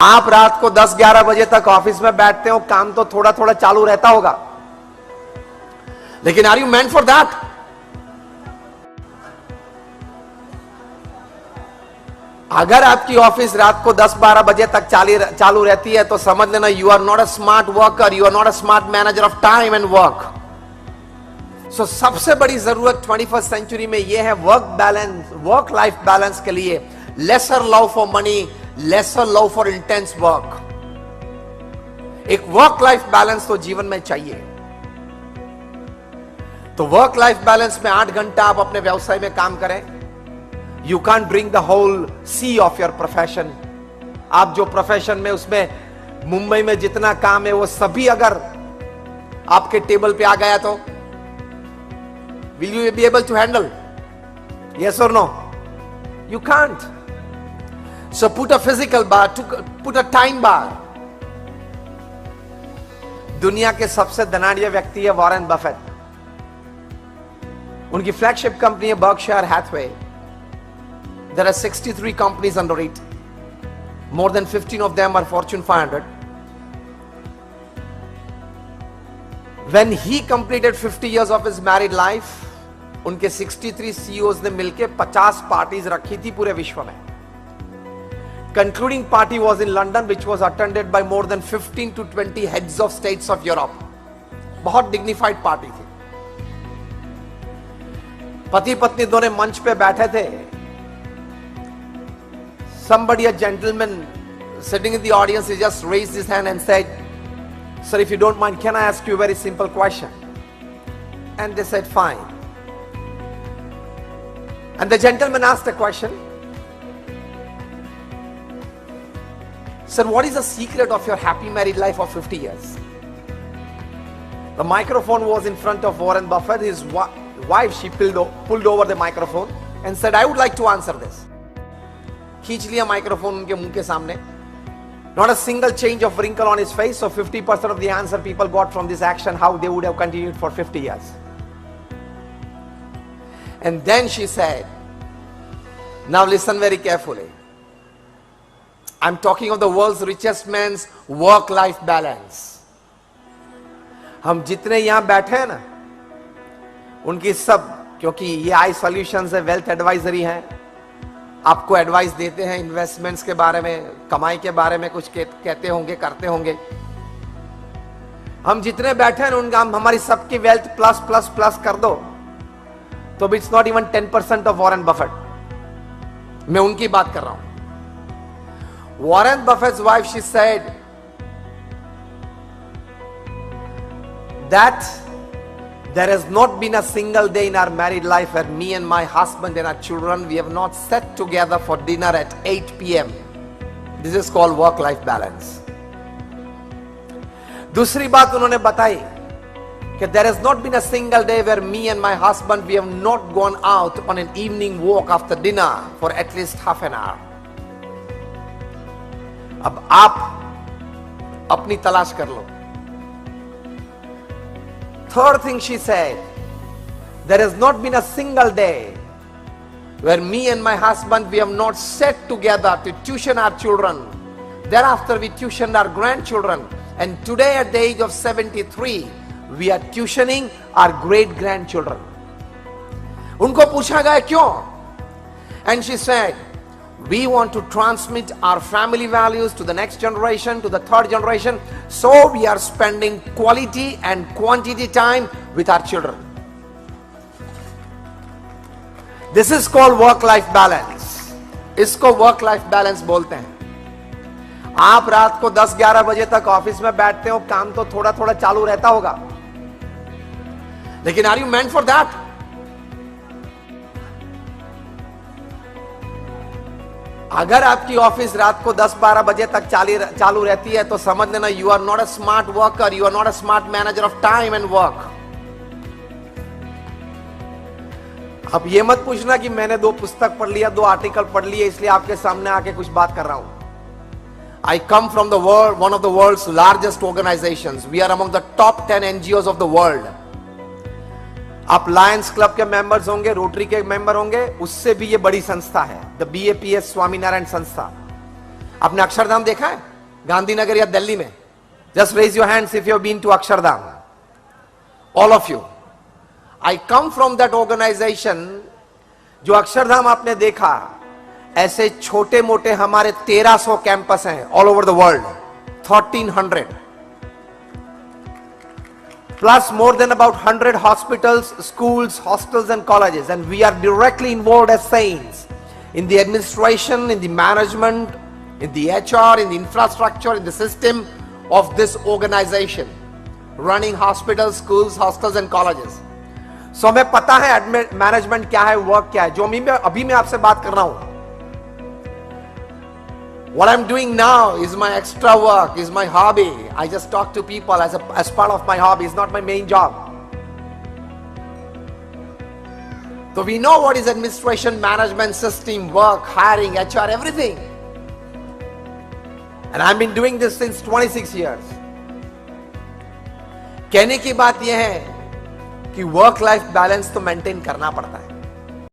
आप रात को 10-11 बजे तक ऑफिस में बैठते हो, काम तो थोड़ा थोड़ा चालू रहता होगा, लेकिन are you meant for that? अगर आपकी ऑफिस रात को 10-12 बजे तक चालू रहती है तो समझ लेना you are not a smart worker, you are not a smart manager of time and work. So सबसे बड़ी जरूरत 21st सेंचुरी में यह है work balance, work life balance के लिए lesser love for money, lesser love for intense work. एक work life balance तो जीवन में चाहिए। तो वर्क लाइफ बैलेंस में 8 घंटा आप अपने व्यवसाय में काम करें। You can bring the whole sea of your profession. आप जो प्रोफेशन में, उसमें मुंबई में जितना काम है वो सभी अगर आपके टेबल पे आ गया तो will you be able to handle? Yes or no? You can't. So put a physical bar, put a time bar. दुनिया के सबसे धनाढ्य व्यक्ति है वॉरेन बफेट। उनकी फ्लैगशिप कंपनी है Berkshire Hathaway. There are 63 companies under it. More than 15 of them are Fortune 500. When he completed 50 years of his married life, उनके 63 CEOs ने मिलकर 50 पार्टीज रखी थी पूरे विश्व में। Concluding party was in London, which was attended by more than 15 to 20 heads of states of Europe. बहुत dignified party थी। पति पत्नी दोनों मंच पे बैठे थे। Somebody, a gentleman sitting in the audience, he just raised his hand and said, "Sir, if you don't mind, can I ask you a very simple question?" And they said, "Fine." And the gentleman asked a question. "Sir, what is the secret of your happy married life of 50 years?" The microphone was in front of Warren Buffett. His wife, she pulled over the microphone and said, "I would like to answer this." खींच लिया microphone उनके मुंह के सामने। Not a single change of wrinkle on his face. So 50% of the answer people got from this action, how they would have continued for 50 years. And then she said, "Now listen very carefully. I'm talking of the world's richest man's work-life balance." हम जितने यहां बैठे हैं ना, उनकी सब, क्योंकि ये आई सॉल्यूशंस है, वेल्थ एडवाइजरी है, आपको एडवाइस देते हैं इन्वेस्टमेंट्स के बारे में, कमाई के बारे में कुछ कहते होंगे, करते होंगे। हम जितने बैठे हैं उनका, हमारी सबकी वेल्थ प्लस प्लस प्लस कर दो तो it's not even 10% of Warren Buffett. मैं उनकी बात कर रहा हूं। Warren Buffett's wife, she said that there has not been a single day in our married life where me and my husband and our children, we have not sat together for dinner at 8 p.m. This is called work-life balance. दूसरी बात उन्होंने बताई कि there has not been a single day where me and my husband, we have not gone out on an evening walk after dinner for at least half an hour. अब आप अपनी तलाश कर लो। Third thing she said, there has not been a single day where me and my husband, we have not sat together to tuition our children. Thereafter we tuitioned our grandchildren. And today at the age of 73, we are tuitioning our great grandchildren. उनको पूछा गया क्यों? And she said, we want to transmit our family values to the next generation, to the third generation. So we are spending quality and quantity time with our children. This is called work-life balance. इसको work-life balance बोलते हैं। आप रात को 10-11 बजे तक office में बैठते हो, काम तो थोड़ा थोड़ा चालू रहता होगा, लेकिन are you meant for that? अगर आपकी ऑफिस रात को 10-12 बजे तक चालू रहती है तो समझ लेना you are not a smart worker, you are not a smart manager of time and work. अब ये मत पूछना कि मैंने 2 पुस्तक पढ़ लिया, 2 आर्टिकल पढ़ लिए, इसलिए आपके सामने आके कुछ बात कर रहा हूं। I come from the world, one of the world's largest organisations. We are among the top 10 NGOs of the world. आप लायंस क्लब के मेंबर्स होंगे, रोटरी के मेंबर होंगे, उससे भी ये बड़ी संस्था है, द BAPS स्वामीनारायण संस्था। आपने अक्षरधाम देखा है? गांधीनगर या दिल्ली में? Just raise your hands if you have been to Akshardham. All of you. I come from that organization. जो अक्षरधाम आपने देखा, ऐसे छोटे मोटे हमारे 1300 कैंपस हैं all over the world. 1300 plus more than about 100 hospitals, schools, hostels and colleges, and we are directly involved as saints in the administration, in the management, in the HR, in the infrastructure, in the system of this organization, running hospitals, schools, hostels and colleges. So हमें पता है management क्या है, work क्या है. जो अभी मैं आपसे बात कर रहा हूं, what I'm doing now is my extra work, is my hobby. I just talk to people as part of my hobby. It's not my main job. So we know what is administration, management, system, work, hiring, HR, everything. And I've been doing this since 26 years. कहने की बात यह है कि work life balance तो maintain करना पड़ता है.